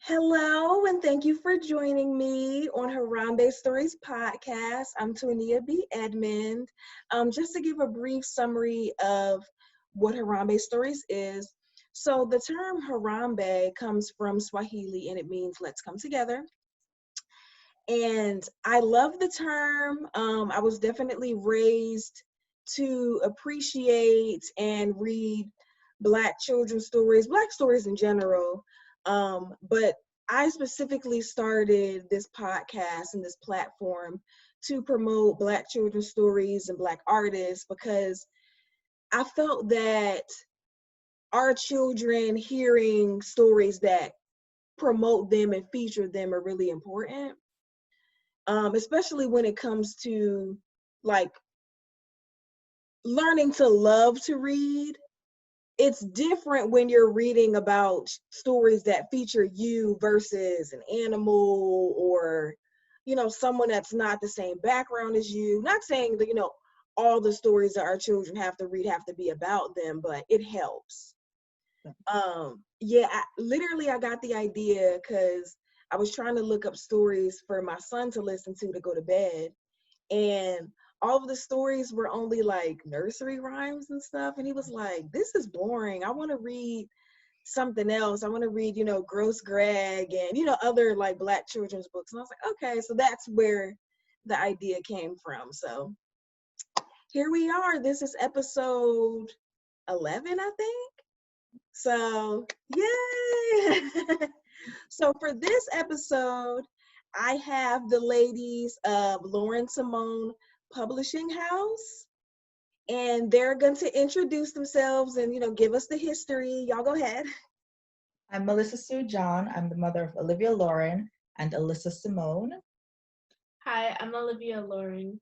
Hello, and thank you for joining me on Harambee Stories podcast. I'm Tunia B. Edmond. Just to give a brief summary of what Harambee Stories is. So, the term Harambee comes from Swahili and it means let's come together. And I love the term. I was definitely raised to appreciate and read Black children's stories, Black stories in general. But I specifically started this podcast and this platform to promote Black children's stories and Black artists because I felt that our children hearing stories that promote them and feature them are really important, especially when it comes to like learning to love to read. It's different when you're reading about stories that feature you versus an animal or, someone that's not the same background as you. Not saying that, all the stories that our children have to read have to be about them, but it helps. Yeah, I got the idea because I was trying to look up stories for my son to listen to go to bed, and all of the stories were only like nursery rhymes and stuff, and he was like, this is boring, I want to read something else. I want to read, Gross Greg and, other like Black children's books. And I was like, okay, so that's where the idea came from. So here we are. This is episode 11, I think. So yay. So for this episode, I have the ladies of Lauren Simone Publishing House, and they're going to introduce themselves and, give us the history. Y'all go ahead. I'm Melissa Sue John. I'm the mother of Olivia Lauren and Alyssa Simone. Hi, I'm Olivia Lauren.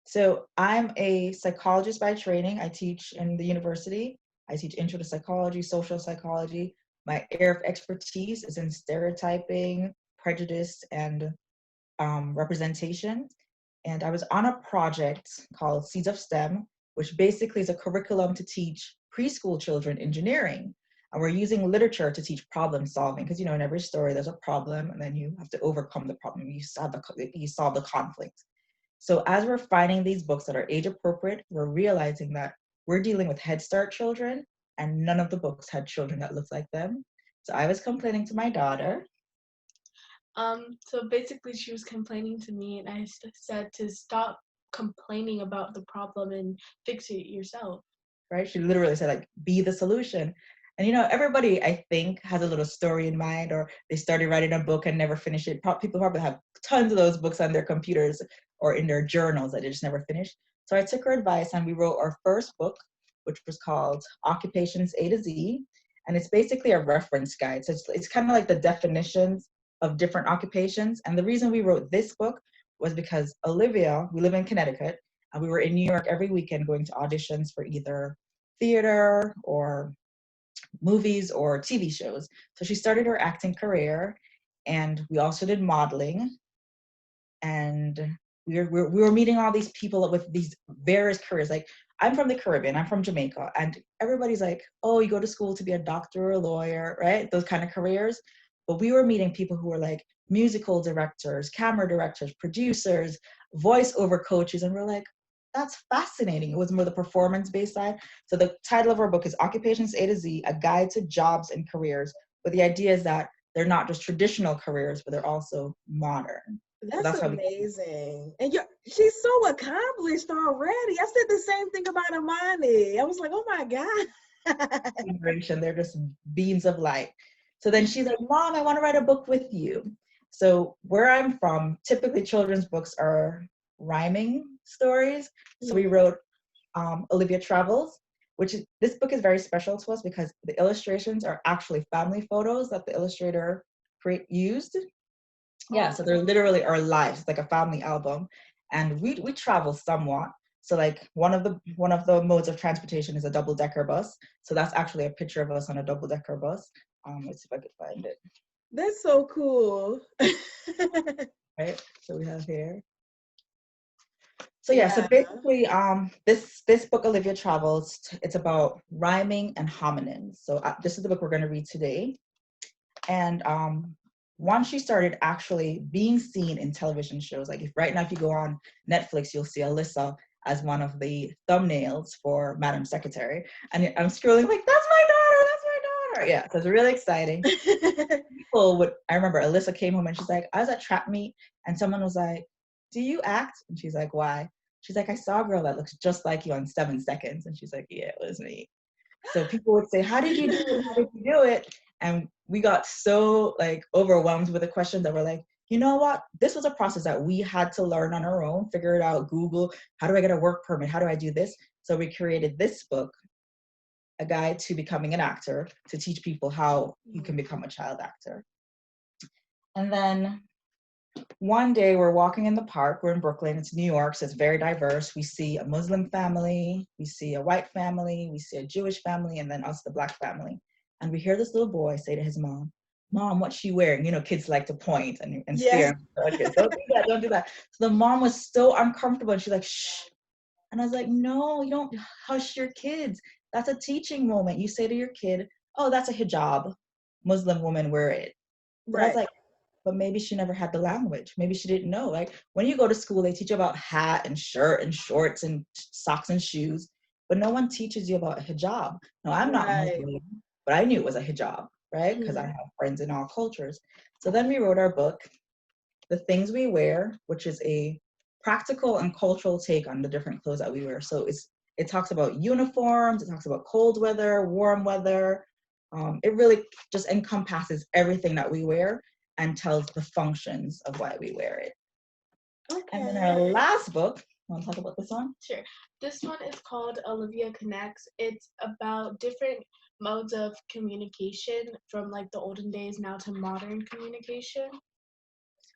So I'm a psychologist by training. I teach in the university. I teach intro to psychology, social psychology. My area of expertise is in stereotyping, prejudice, and representation. And I was on a project called Seeds of STEM, which basically is a curriculum to teach preschool children engineering. And we're using literature to teach problem solving because, in every story there's a problem and then you have to overcome the problem. You solve the conflict. So as we're finding these books that are age appropriate, we're realizing that we're dealing with Head Start children and none of the books had children that looked like them. So I was complaining to my daughter. So basically she was complaining to me and I said to stop complaining about the problem and fix it yourself. Right? She literally said, like, be the solution. And, everybody, I think, has a little story in mind, or they started writing a book and never finished it. People probably have tons of those books on their computers or in their journals that they just never finished. So I took her advice and we wrote our first book, which was called Occupations A to Z. And it's basically a reference guide. So it's kind of like the definitions of different occupations. And the reason we wrote this book was because Olivia, we live in Connecticut, and we were in New York every weekend going to auditions for either theater or movies or TV shows. So she started her acting career, and we also did modeling. And we were meeting all these people with these various careers. Like, I'm from the Caribbean, I'm from Jamaica, and everybody's like, oh, you go to school to be a doctor or a lawyer, right? Those kind of careers. But we were meeting people who were like musical directors, camera directors, producers, voiceover coaches, and we're like, that's fascinating. It was more the performance-based side. So the title of our book is Occupations A to Z, A Guide to Jobs and Careers. But the idea is that they're not just traditional careers, but they're also modern. That's amazing. And she's so accomplished already. I said the same thing about Amani. I was like, oh my God. They're just beams of light. So then she's like, Mom, I want to write a book with you. So where I'm from, typically children's books are rhyming stories. So we wrote Olivia Travels, this book is very special to us because the illustrations are actually family photos that the illustrator used. Yeah, so they're literally our lives. It's like a family album. And we travel somewhat. So like one of the modes of transportation is a double-decker bus. So that's actually a picture of us on a double-decker bus. Let's see if I could find it. That's so cool. Right, so we have here. So yeah, so basically, this book, Olivia Travels, it's about rhyming and homonyms. So this is the book we're going to read today. And once she started actually being seen in television shows, like if right now if you go on Netflix, you'll see Alyssa as one of the thumbnails for Madam Secretary. And I'm scrolling like, that's my daughter, that's my daughter. Yeah, so it's really exciting. I remember Alyssa came home and she's like, I was at track meet and someone was like, do you act? And she's like, why? She's like, I saw a girl that looks just like you on 7 Seconds. And she's like, yeah, it was me. So people would say, how did you do it? How did you do it? And we got so like overwhelmed with the questions that were like, you know what? This was a process that we had to learn on our own, figure it out, Google, how do I get a work permit? How do I do this? So we created this book, A Guide to Becoming an Actor, to teach people how you can become a child actor. And then one day we're walking in the park, we're in Brooklyn, it's New York, so it's very diverse. We see a Muslim family, we see a white family, we see a Jewish family, and then us, the Black family. And we hear this little boy say to his mom, Mom, what's she wearing? You know, kids like to point and Yes. stare. Okay, don't do that, don't do that. So the mom was so uncomfortable and she's like, shh. And I was like, no, you don't hush your kids. That's a teaching moment. You say to your kid, oh, that's a hijab. Muslim women wear it. But I was Right. like, but maybe she never had the language. Maybe she didn't know. Like when you go to school, they teach you about hat and shirt and shorts and socks and shoes, but no one teaches you about a hijab. No, I'm not Right. Muslim, but I knew it was a hijab, right? Because I Mhm. have friends in all cultures. So then we wrote our book, The Things We Wear, which is a practical and cultural take on the different clothes that we wear. So it talks about uniforms, it talks about cold weather, warm weather. It really just encompasses everything that we wear and tells the functions of why we wear it. And then our Okay. last book, want to talk about this one? Sure. This one is called Olivia Connects. It's about different modes of communication from like the olden days now to modern communication.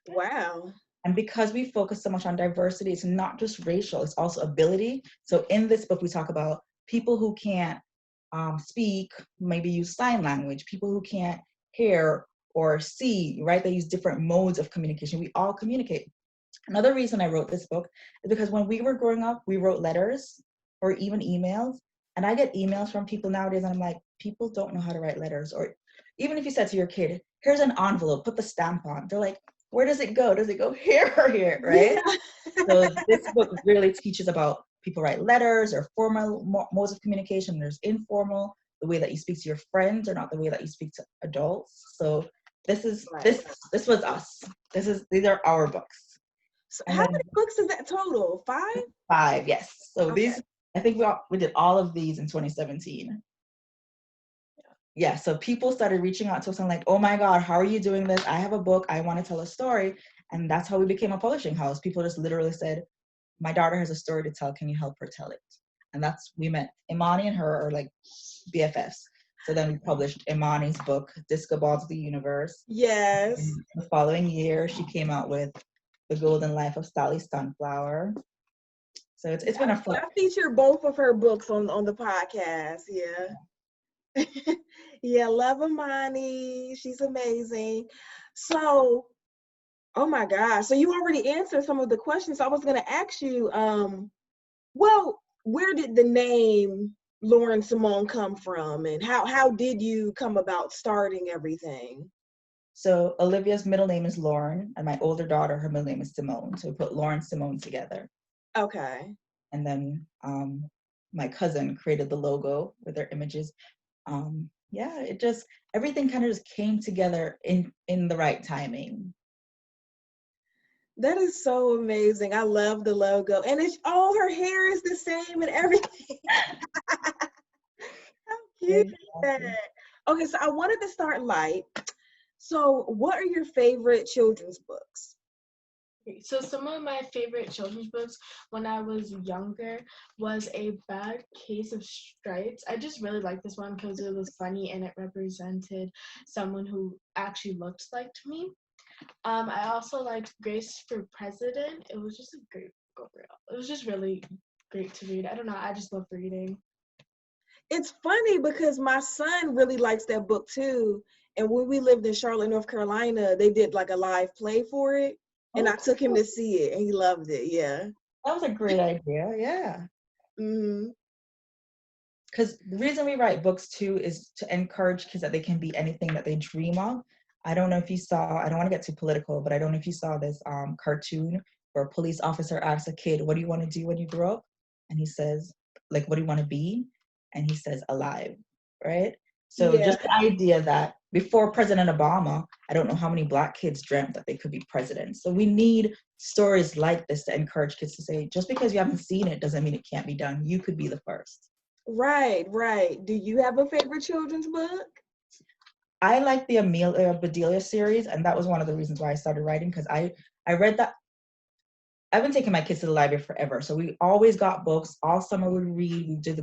Wow. And because we focus so much on diversity, it's not just racial, it's also ability. So in this book, we talk about people who can't speak, maybe use sign language, people who can't hear or see, right? They use different modes of communication. We all communicate. Another reason I wrote this book is because when we were growing up, we wrote letters or even emails. And I get emails from people nowadays, and I'm like, people don't know how to write letters. Or even if you said to your kid, here's an envelope, put the stamp on. They're like, where does it go? Does it go here or here, right? Yeah. So this book really teaches about people write letters or formal modes of communication. There's informal, the way that you speak to your friends or not the way that you speak to adults. So Right. this was us. These are our books. So And how then many books is that total? 5? 5, yes. So Okay. these, I think we did all of these in 2017. Yeah, so people started reaching out to us and like, oh my God, how are you doing this? I have a book, I want to tell a story. And that's how we became a publishing house. People just literally said, my daughter has a story to tell, can you help her tell it? And we met Imani and her are like BFFs. So then we published Imani's book, Disco Ball to the Universe. Yes. And the following year, she came out with The Golden Life of Sally Sunflower. So it's been a fun. I feature both of her books on the podcast. Yeah. Yeah, love Amani. She's amazing. So, oh my gosh. So you already answered some of the questions. I was gonna ask you, well, where did the name Lauren Simone come from, and how did you come about starting everything? So Olivia's middle name is Lauren, and my older daughter, her middle name is Simone. So we put Lauren Simone together. Okay. And then my cousin created the logo with their images. Yeah, it just, everything kind of just came together in the right timing. That is so amazing. I love the logo. And it's all her hair is the same and everything. How cute is that? Exactly. Okay, so I wanted to start light. So, what are your favorite children's books? Okay, so some of my favorite children's books when I was younger was A Bad Case of Stripes. I just really liked this one because it was funny and it represented someone who actually looked like me. I also liked Grace for President. It was just a great book. It was just really great to read. I don't know. I just love reading. It's funny because my son really likes that book too. And when we lived in Charlotte, North Carolina, they did like a live play for it. And Oh, I took him cool. to see it and he loved it. Yeah. That was a great idea. Yeah. Mm-hmm. Because the reason we write books too is to encourage kids that they can be anything that they dream of. I don't know if you saw, I don't want to get too political, but I don't know if you saw this cartoon where a police officer asks a kid, what do you want to do when you grow up? And he says, like, what do you want to be? And he says, alive, right? So Yeah. just the idea that before President Obama, I don't know how many Black kids dreamt that they could be president. So we need stories like this to encourage kids to say, just because you haven't seen it doesn't mean it can't be done. You could be the first. Right, right. Do you have a favorite children's book? I like the Amelia Bedelia series, and that was one of the reasons why I started writing, because I read that. I've been taking my kids to the library forever, so we always got books. All summer we read. We did the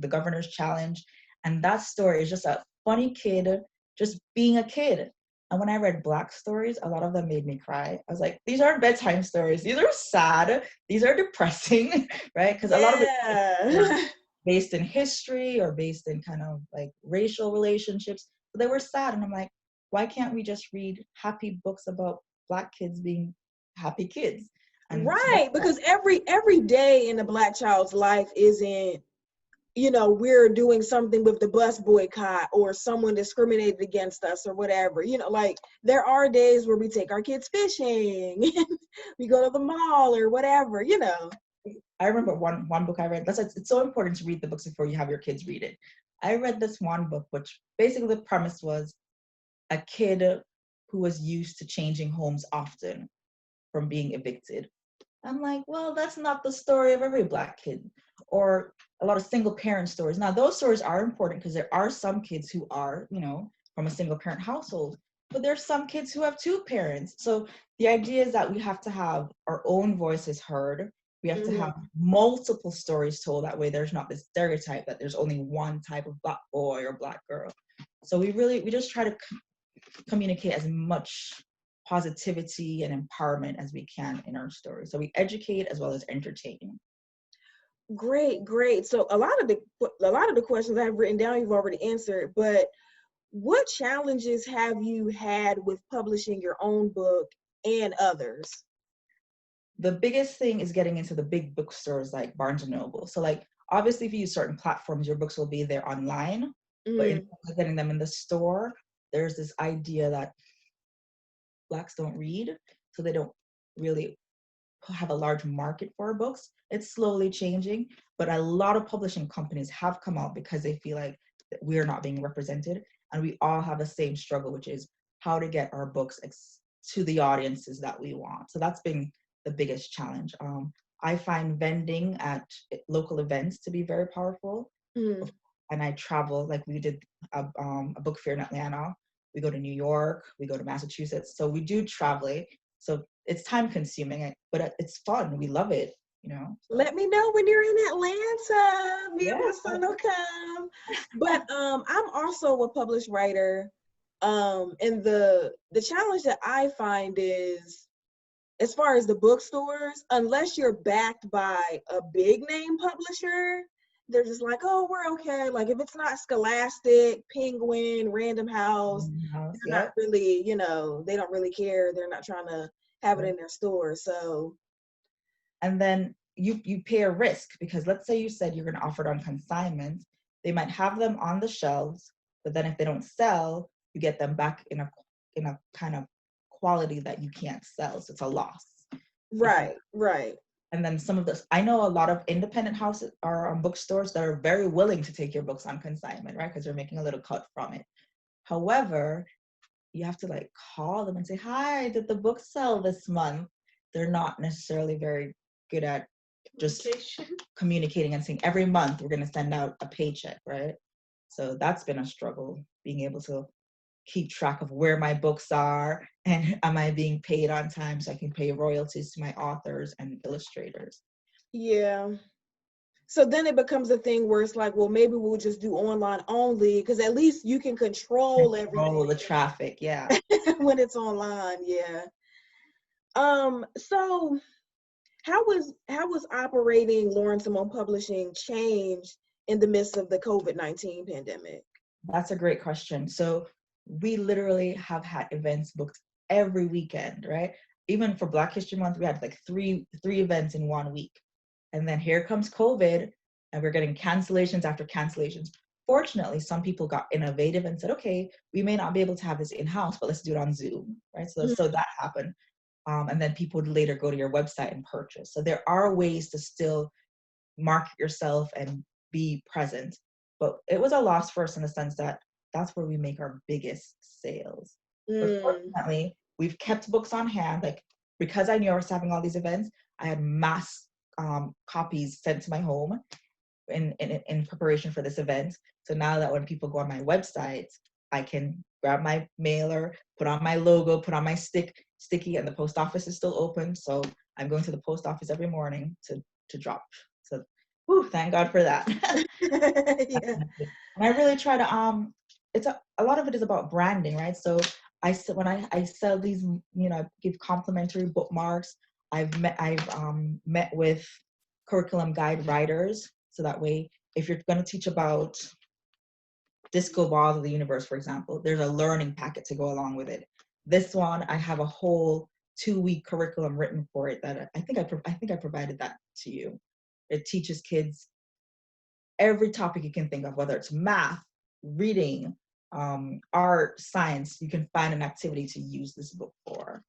governor's challenge, and that story is just a funny kid just being a kid. And when I read Black stories, a lot of them made me cry. I was like, these aren't bedtime stories. These are sad. These are depressing, right? Because a lot of it is Yeah. based in history or based in kind of like racial relationships. But they were sad, and I'm like, why can't we just read happy books about Black kids being happy kids? And so Right, because every day in a Black child's life isn't, we're doing something with the bus boycott or someone discriminated against us or whatever. Like there are days where we take our kids fishing, we go to the mall or whatever. I remember one book I read. It's so important to read the books before you have your kids read it. I read this one book, which basically the premise was a kid who was used to changing homes often from being evicted. I'm like, well, that's not the story of every Black kid, or a lot of single parent stories. Now, those stories are important because there are some kids who are, from a single parent household, but there's some kids who have two parents. So the idea is that we have to have our own voices heard. We have to have multiple stories told. That way there's not this stereotype that there's only one type of Black boy or Black girl. So we just try to communicate as much positivity and empowerment as we can in our story. So we educate as well as entertain. Great, great. So a lot of the questions I've written down you've already answered, but what challenges have you had with publishing your own book and others? The biggest thing is getting into the big bookstores like Barnes and Noble. So like obviously if you use certain platforms, your books will be there online, but in terms of getting them in the store, there's this idea that Blacks don't read, so they don't really have a large market for our books. It's slowly changing, but a lot of publishing companies have come out because they feel like we're not being represented, and we all have the same struggle, which is how to get our books to the audiences that we want. So that's been the biggest challenge. I find vending at local events to be very powerful. And I travel, like we did a book fair in Atlanta. We go to New York, we go to Massachusetts. So we do traveling. So it's time consuming, but it's fun. We love it, So. Let me know when you're in Atlanta. Me and my Yes. son will come. But I'm also a published writer. And the challenge that I find is, as far as the bookstores, unless you're backed by a big name publisher, they're just like, oh, we're okay. Like if it's not Scholastic, Penguin, Random House, they're not really, they don't really care. They're not trying to have it in their store. So. And then you pay a risk, because let's say you said you're going to offer it on consignment. They might have them on the shelves, but then if they don't sell, you get them back in a kind of quality that you can't sell. So it's a loss. Right, right. And then some of this, I know a lot of independent houses or bookstores that are very willing to take your books on consignment, right? Because they're making a little cut from it. However, you have to like call them and say, hi, did the book sell this month? They're not necessarily very good at just communicating and saying every month we're going to send out a paycheck, right? So that's been a struggle, being able to keep track of where my books are and am I being paid on time so I can pay royalties to my authors and illustrators. Yeah. So then it becomes a thing where it's like, well, maybe we'll just do online only, because at least you can control everything. The traffic, yeah. When it's online, yeah. So how was operating Lauren Simone Publishing changed in the midst of the COVID-19 pandemic? That's a great question. So we literally have had events booked every weekend, right? Even for Black History Month, we had like three events in 1 week. And then here comes COVID, and we're getting cancellations after cancellations. Fortunately, some people got innovative and said, okay, we may not be able to have this in-house, but let's do it on Zoom, right? So that happened. And then people would later go to your website and purchase. So there are ways to still market yourself and be present. But it was a loss for us in the sense that that's where we make our biggest sales. But fortunately, we've kept books on hand. Like, because I knew I was having all these events, I had mass copies sent to my home in preparation for this event. So now that when people go on my website, I can grab my mailer, put on my logo, put on my sticky, and the post office is still open. So I'm going to the post office every morning to drop. So, thank God for that. Yeah. And I really try to it's a lot of it is about branding, right? So when I sell these, I give complimentary bookmarks. I've met with curriculum guide writers, so that way if you're going to teach about disco balls of the universe, for example, there's a learning packet to go along with it. This one, I have a whole 2-week curriculum written for it that I think I provided that to you. It teaches kids every topic you can think of, whether it's math, reading, art, science. You can find an activity to use this book for.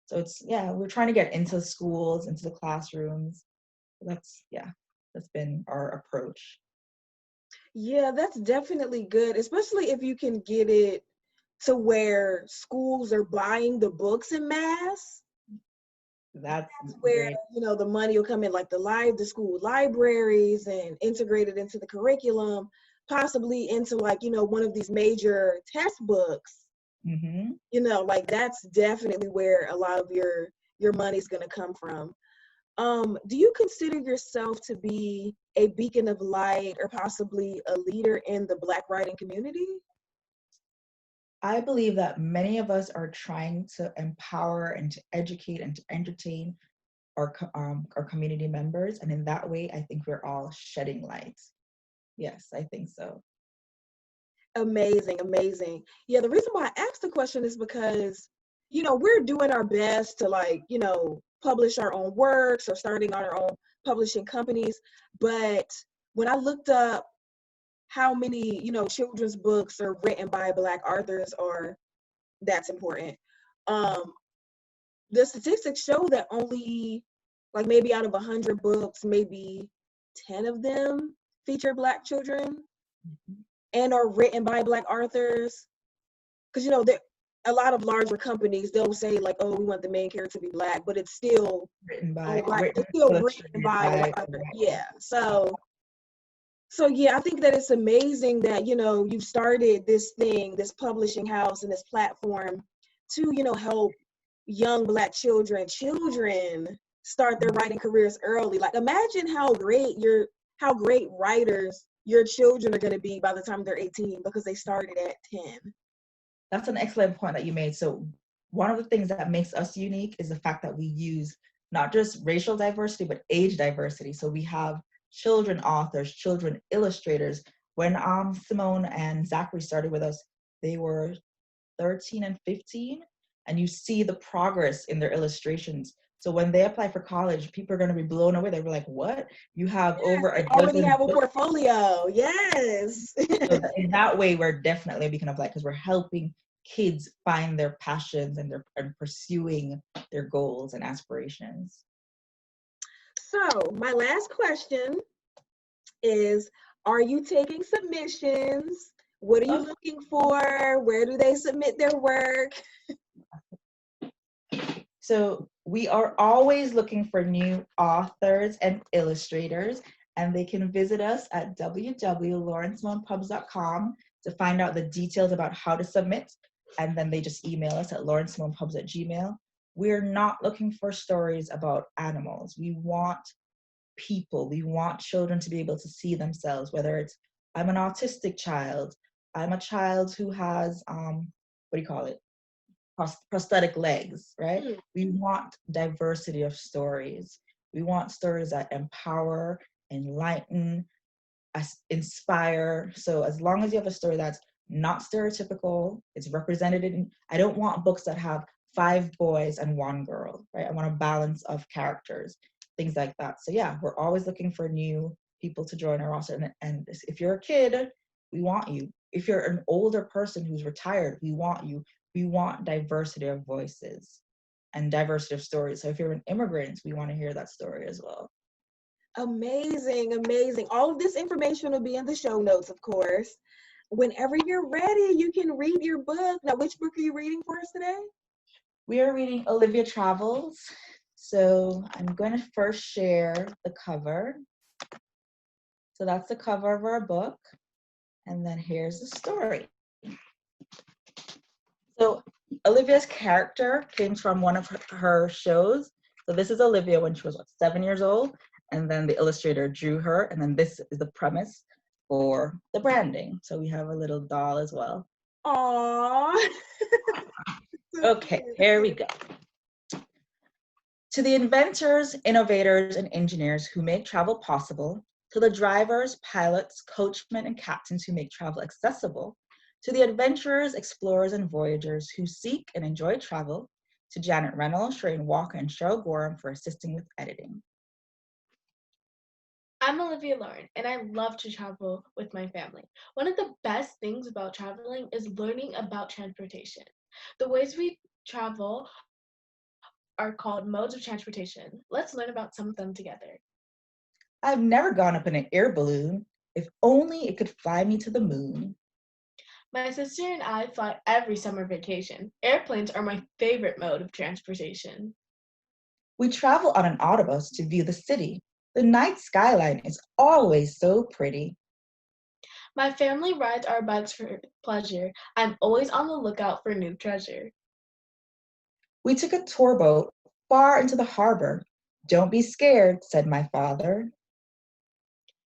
So we're trying to get into schools, into the classrooms. That's been our approach. Yeah, that's definitely good, especially if you can get it to where schools are buying the books in mass. That's where great. the money will come in, like the school libraries, and integrated into the curriculum, possibly into one of these major test books. Mm-hmm. Like that's definitely where a lot of your money's going to come from. Do you consider yourself to be a beacon of light or possibly a leader in the Black writing community? I believe that many of us are trying to empower and to educate and to entertain our community members, and in that way, I think we're all shedding light. Yes, I think so. Amazing, amazing. Yeah, the reason why I asked the question is because, we're doing our best to publish our own works or starting on our own publishing companies. But when I looked up how many, children's books are written by Black authors, or that's important. The statistics show that only maybe out of 100 books, maybe 10 of them feature Black children and are written by Black authors. Because a lot of larger companies, they'll say oh, we want the main character to be Black, but it's still written by written by a Black author. Yeah. So yeah, I think that it's amazing that you've started this thing, this publishing house, and this platform to help young Black children start their writing careers early. Like, imagine how great writers your children are going to be by the time they're 18 because they started at 10. That's an excellent point that you made. So one of the things that makes us unique is the fact that we use not just racial diversity, but age diversity. So we have children authors, children illustrators. When Simone and Zachary started with us, they were 13 and 15, and you see the progress in their illustrations. So when they apply for college, people are going to be blown away. They were like, what? You have over a already dozen have a books. Portfolio. Yes. So in that way, we're definitely a beacon of light because we're helping kids find their passions and pursuing their goals and aspirations. So my last question is, are you taking submissions? What are you looking for? Where do they submit their work? So we are always looking for new authors and illustrators, and they can visit us at www.lawrencemonpubs.com to find out the details about how to submit, and then they just email us at lawrencemonpubs@gmail.com. We're not looking for stories about animals. We want people. We want children to be able to see themselves, whether it's I'm an autistic child, I'm a child who has prosthetic legs, right? We want diversity of stories. We want stories that empower, enlighten, inspire. So as long as you have a story that's not stereotypical, it's represented in, I don't want books that have 5 boys and 1 girl, right? I want a balance of characters, things like that. So yeah, we're always looking for new people to join our roster. And if you're a kid, we want you. If you're an older person who's retired, we want you. We want diversity of voices and diversity of stories. So if you're an immigrant, we want to hear that story as well. Amazing, amazing. All of this information will be in the show notes, of course. Whenever you're ready, you can read your book. Now, which book are you reading for us today? We are reading Olivia Travels. So I'm going to first share the cover. So that's the cover of our book. And then here's the story. So Olivia's character came from one of her shows. So this is Olivia when she was 7 years old. And then the illustrator drew her. And then this is the premise for the branding. So we have a little doll as well. Aww. Okay, here we go. To the inventors, innovators, and engineers who make travel possible, to the drivers, pilots, coachmen, and captains who make travel accessible, to the adventurers, explorers, and voyagers who seek and enjoy travel, to Janet Reynolds, Shireen Walker, and Cheryl Gorham for assisting with editing. I'm Olivia Lauren, and I love to travel with my family. One of the best things about traveling is learning about transportation. The ways we travel are called modes of transportation. Let's learn about some of them together. I've never gone up in an air balloon. If only it could fly me to the moon. My sister and I fly every summer vacation. Airplanes are my favorite mode of transportation. We travel on an autobus to view the city. The night skyline is always so pretty. My family rides our bikes for pleasure. I'm always on the lookout for new treasure. We took a tour boat far into the harbor. Don't be scared, said my father.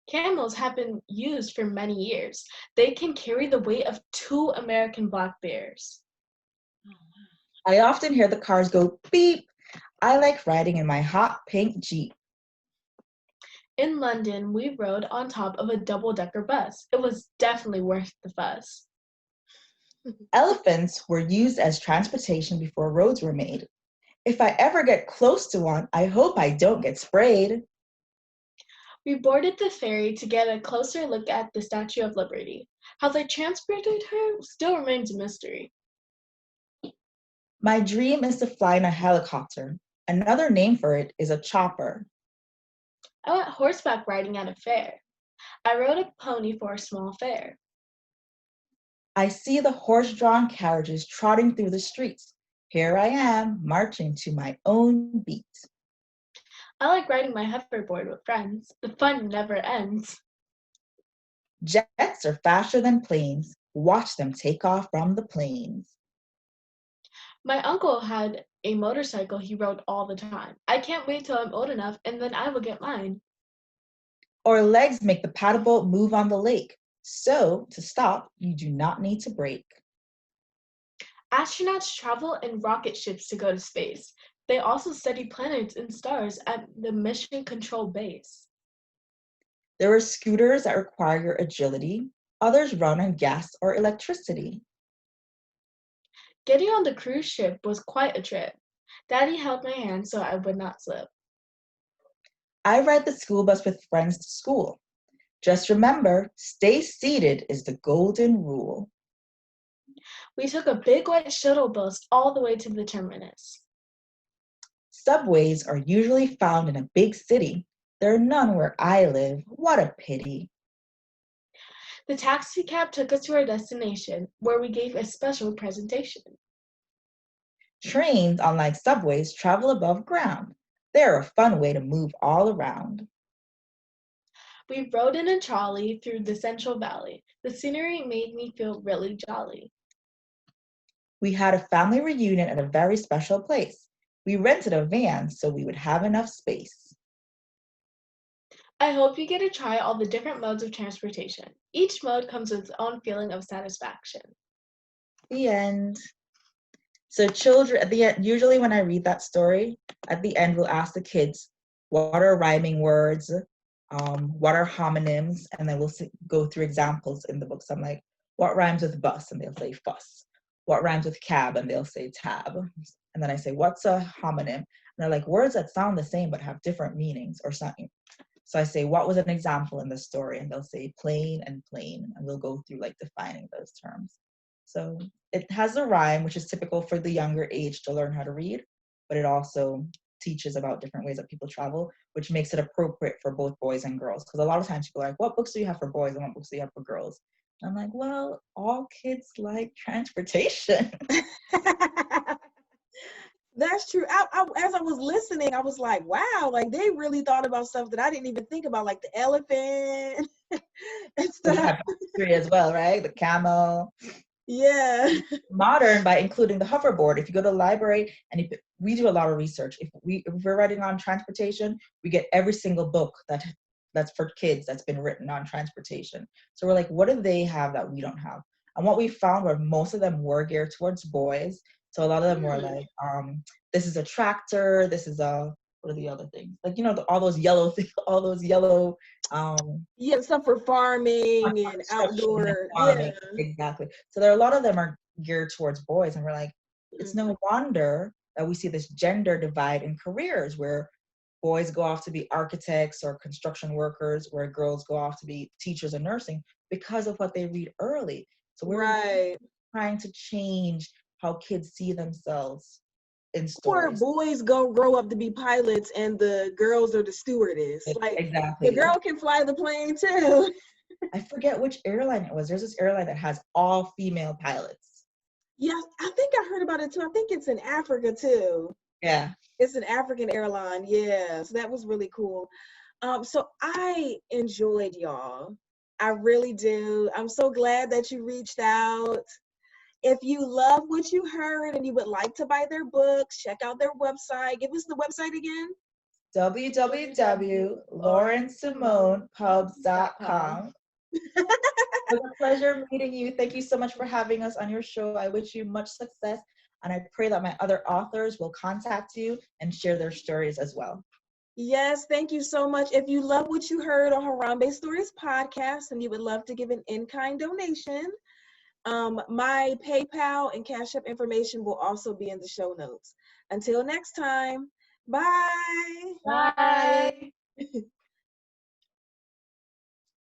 Camels have been used for many years. They can carry the weight of 2 American black bears. I often hear the cars go beep. I like riding in my hot pink Jeep. In London, we rode on top of a double-decker bus. It was definitely worth the fuss. Elephants were used as transportation before roads were made. If I ever get close to one, I hope I don't get sprayed. We boarded the ferry to get a closer look at the Statue of Liberty. How they transported her still remains a mystery. My dream is to fly in a helicopter. Another name for it is a chopper. I went horseback riding at a fair. I rode a pony for a small fare. I see the horse-drawn carriages trotting through the streets. Here I am, marching to my own beat. I like riding my hoverboard with friends. The fun never ends. Jets are faster than planes. Watch them take off from the planes. My uncle had a motorcycle he rode all the time. I can't wait till I'm old enough and then I will get mine. Our legs make the paddle boat move on the lake. So, to stop, you do not need to brake. Astronauts travel in rocket ships to go to space. They also study planets and stars at the Mission Control Base. There are scooters that require your agility. Others run on gas or electricity. Getting on the cruise ship was quite a trip. Daddy held my hand so I would not slip. I ride the school bus with friends to school. Just remember, stay seated is the golden rule. We took a big white shuttle bus all the way to the terminus. Subways are usually found in a big city. There are none where I live. What a pity. The taxi cab took us to our destination, where we gave a special presentation. Trains, unlike subways, travel above ground. They're a fun way to move all around. We rode in a trolley through the Central Valley. The scenery made me feel really jolly. We had a family reunion at a very special place. We rented a van so we would have enough space. I hope you get to try all the different modes of transportation. Each mode comes with its own feeling of satisfaction. The end. So children, at the end, usually when I read that story, at the end we'll ask the kids, what are rhyming words? What are homonyms? And then we'll go through examples in the book. So I'm like, what rhymes with bus? And they'll say fuss. What rhymes with cab? And they'll say tab. And then I say, what's a homonym? And they're like, words that sound the same but have different meanings or something. So I say, what was an example in the story? And they'll say plain and plain. And we'll go through like defining those terms. So it has a rhyme, which is typical for the younger age to learn how to read, but it also teaches about different ways that people travel, which makes it appropriate for both boys and girls. Because a lot of times people are like, what books do you have for boys and what books do you have for girls? And I'm like, well, all kids like transportation. That's true. As I was listening, I was like, wow, like they really thought about stuff that I didn't even think about, like the elephant and We stuff. have history as well, right? The camel. Yeah. Modern by including the hoverboard. If you go to the library, and we do a lot of research. If we're writing on transportation, we get every single book that's for kids that's been written on transportation. So we're like, what do they have that we don't have? And what we found were most of them were geared towards boys. So a lot of them were like, this is a tractor, this is a, what are the other things? Like, all those yellow things, all those yellow Yeah, stuff for farming and construction and outdoor. Yeah. farming. Exactly. So there are a lot of them are geared towards boys, and we're like, it's no wonder that we see this gender divide in careers where boys go off to be architects or construction workers, where girls go off to be teachers and nursing because of what they read early. So we're Right. trying to change how kids see themselves in Or stories. boys grow up to be pilots and the girls are the stewardess. Like the Exactly. girl can fly the plane too. I forget which airline it was. There's this airline that has all female pilots. Yes, I think I heard about it too. I think it's in Africa too. Yeah. It's an African airline. Yeah. So that was really cool. So I enjoyed y'all. I really do. I'm so glad that you reached out. If you love what you heard and you would like to buy their books, check out their website. Give us the website again. www.laurensimonepubs.com. It was a pleasure meeting you. Thank you so much for having us on your show. I wish you much success, and I pray that my other authors will contact you and share their stories as well. Yes, thank you so much. If you love what you heard on Harambee Stories podcast and you would love to give an in-kind donation, my PayPal and Cash App information will also be in the show notes. Until next time, bye. Bye.